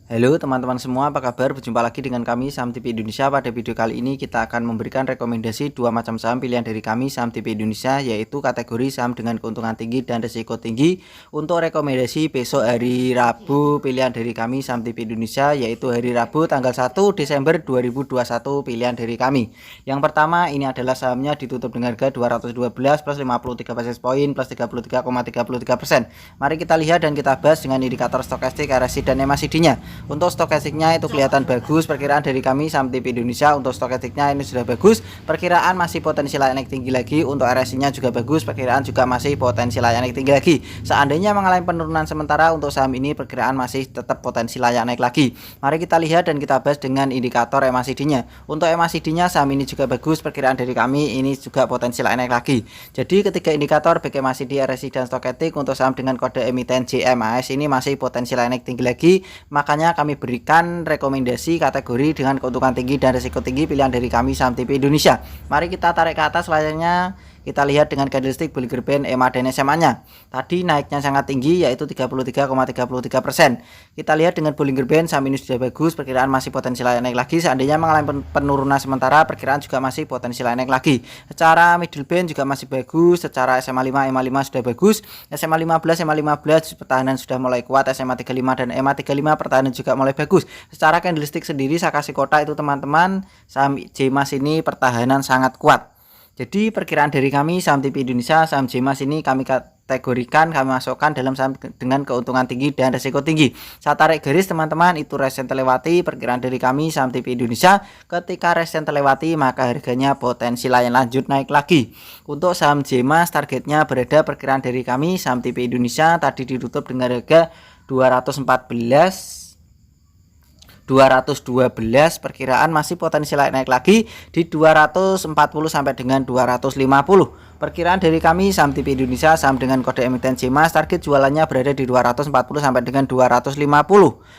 Halo teman-teman semua, apa kabar? Berjumpa lagi dengan kami Saham TV Indonesia. Pada video kali ini kita akan memberikan rekomendasi dua macam saham pilihan dari kami Saham TV Indonesia, yaitu kategori saham dengan keuntungan tinggi dan risiko tinggi. Untuk rekomendasi besok hari Rabu pilihan dari kami Saham TV Indonesia, yaitu hari Rabu tanggal 1 Desember 2021 pilihan dari kami. Yang pertama ini adalah sahamnya ditutup dengan harga 212 plus 53 basis point plus 33,33%. Mari kita lihat dan kita bahas dengan indikator stokastik, RSI dan MACD-nya. Untuk stokastiknya itu kelihatan bagus, perkiraan dari kami Saham TV Indonesia untuk stokastiknya ini sudah bagus, perkiraan masih potensi naik tinggi lagi. Untuk RSI-nya juga bagus, perkiraan juga masih potensi naik tinggi lagi. Seandainya mengalami penurunan sementara untuk saham ini, perkiraan masih tetap potensi naik lagi. Mari kita lihat dan kita bahas dengan indikator MACD-nya. Untuk MACD-nya saham ini juga bagus, perkiraan dari kami ini juga potensi naik lagi. Jadi ketiga indikator baik MACD, RSI dan stokastik untuk saham dengan kode emiten JMAS ini masih potensi naik tinggi lagi. Makanya kami berikan rekomendasi kategori dengan keuntungan tinggi dan risiko tinggi pilihan dari kami Saham TV Indonesia. Mari kita tarik ke atas layarnya. Kita lihat dengan candlestick Bollinger Band, EMA dan SMA-nya. Tadi naiknya sangat tinggi yaitu 33,33%. Kita lihat dengan Bollinger Band, saham ini sudah bagus, perkiraan masih potensi naik lagi. Seandainya mengalami penurunan sementara, perkiraan juga masih potensi naik lagi. Secara middle band juga masih bagus, secara SMA 5, EMA 5 sudah bagus. SMA 15, EMA 15 pertahanan sudah mulai kuat, SMA 35 dan EMA 35 pertahanan juga mulai bagus. Secara candlestick sendiri saya kasih kotak itu teman-teman, saham JMAS ini pertahanan sangat kuat. Jadi perkiraan dari kami Saham TV Indonesia, saham JMAS ini kami kategorikan, kami masukkan dalam saham dengan keuntungan tinggi dan risiko tinggi. Saya tarik garis teman-teman, itu recent terlewati. Perkiraan dari kami Saham TV Indonesia, ketika recent terlewati maka harganya potensi lanjut naik lagi. Untuk saham JMAS targetnya berada, perkiraan dari kami Saham TV Indonesia tadi ditutup dengan harga 212, perkiraan masih potensi naik lagi di 240 sampai dengan 250. Perkiraan dari kami Saham TV Indonesia saham dengan kode emiten JMAS target jualannya berada di 240 sampai dengan 250.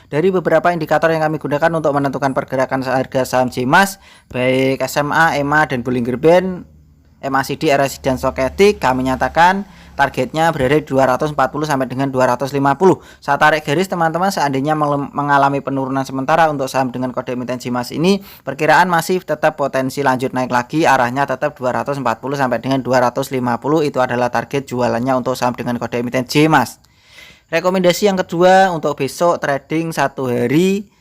Dari beberapa indikator yang kami gunakan untuk menentukan pergerakan harga saham JMAS baik SMA, EMA dan Bollinger Band, MACD, RSI dan stokastik, kami nyatakan targetnya berada di 240 sampai dengan 250. Saya tarik garis teman-teman, seandainya mengalami penurunan sementara untuk saham dengan kode emiten JMAS ini, perkiraan masih tetap potensi lanjut naik lagi, arahnya tetap 240 sampai dengan 250. Itu adalah target jualannya untuk saham dengan kode emiten JMAS. Rekomendasi yang kedua untuk besok trading satu hari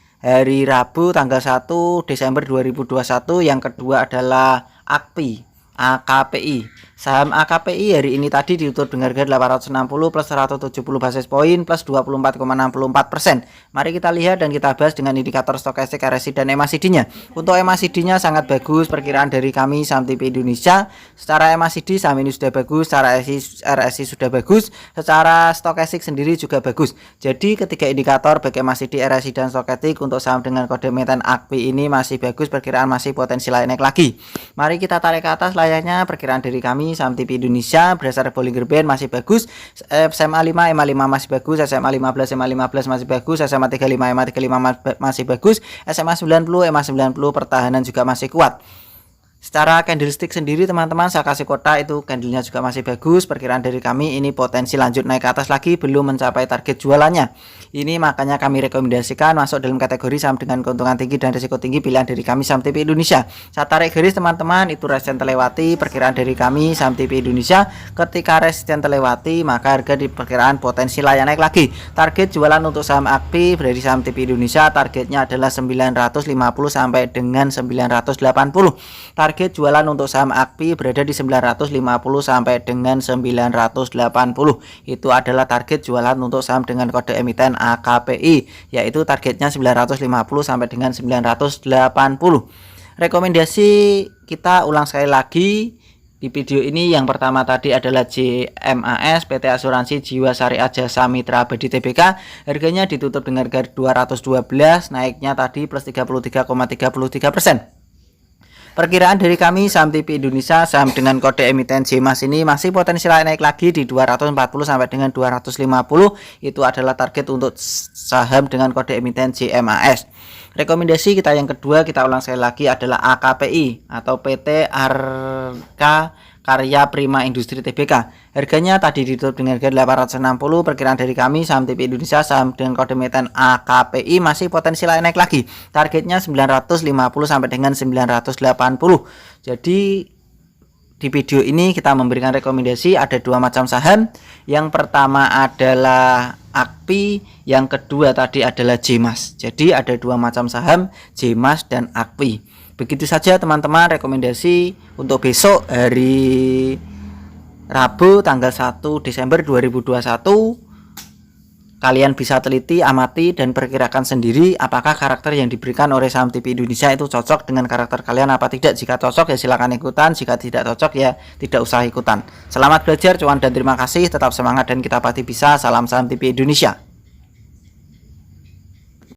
Rabu tanggal 1 Desember 2021, yang kedua adalah AKPI. Saham AKPI hari ini tadi ditutup dengan harga 860 plus 170 basis point plus 24,64%. Mari kita lihat dan kita bahas dengan indikator stokastik, RSI dan MACD-nya. Untuk MACD-nya sangat bagus, perkiraan dari kami Saham TV Indonesia. Secara MACD saham ini sudah bagus, secara RSI sudah bagus, secara stokastik sendiri juga bagus. Jadi ketiga indikator baik MACD, RSI dan stokastik untuk saham dengan kode emiten AKPI ini masih bagus, perkiraan masih potensi naik lagi. Mari kita tarik ke atas layarnya, perkiraan dari kami Saham TV Indonesia berdasar Bollinger Band masih bagus, SMA 5, EMA 5 masih bagus, SMA 15, EMA 15 masih bagus, SMA 35, EMA 35 masih bagus, SMA 90, EMA 90 pertahanan juga masih kuat. Secara candlestick sendiri teman-teman saya kasih kotak, itu candlenya juga masih bagus, perkiraan dari kami ini potensi lanjut naik ke atas lagi, belum mencapai target jualannya. Ini makanya kami rekomendasikan masuk dalam kategori saham dengan keuntungan tinggi dan risiko tinggi pilihan dari kami Saham TV Indonesia. Saya tarik garis teman-teman, itu resisten terlewati, perkiraan dari kami Saham TV Indonesia ketika resisten terlewati maka harga di perkiraan potensi naik lagi. Target jualan untuk saham aktif dari Saham TV Indonesia targetnya adalah 950 sampai dengan 980. Target jualan untuk saham AKPI berada di 950 sampai dengan 980. Itu adalah target jualan untuk saham dengan kode emiten AKPI, yaitu targetnya 950 sampai dengan 980. Rekomendasi kita ulang sekali lagi di video ini. Yang pertama tadi adalah JMAS, PT Asuransi Jiwa Syariah Jasa Mitra Abadi Tbk. Harganya ditutup dengan harga 212, naiknya tadi plus 33,33%. Perkiraan dari kami Saham TV Indonesia saham dengan kode emiten JMAS ini masih potensi naik lagi di 240 sampai dengan 250. Itu adalah target untuk saham dengan kode emiten JMAS. Rekomendasi kita yang kedua, kita ulang sekali lagi, adalah AKPI atau PT Arka Karya Prima Industri Tbk. Harganya tadi ditutup dengan harga 860. Perkiraan dari kami saham TV Indonesia saham dengan kode emiten AKPI masih potensi naik lagi. Targetnya 950 sampai dengan 980. Jadi di video ini kita memberikan rekomendasi ada dua macam saham. Yang pertama adalah AKPI, yang kedua tadi adalah JMAS. Jadi ada dua macam saham, JMAS dan AKPI. Begitu saja teman-teman rekomendasi untuk besok hari Rabu tanggal 1 Desember 2021. Kalian bisa teliti, amati, dan perkirakan sendiri apakah karakter yang diberikan oleh saham TV Indonesia itu cocok dengan karakter kalian apa tidak. Jika cocok ya silakan ikutan, jika tidak cocok ya tidak usah ikutan. Selamat belajar, cuan, dan terima kasih. Tetap semangat dan kita pasti bisa. Salam saham TV Indonesia.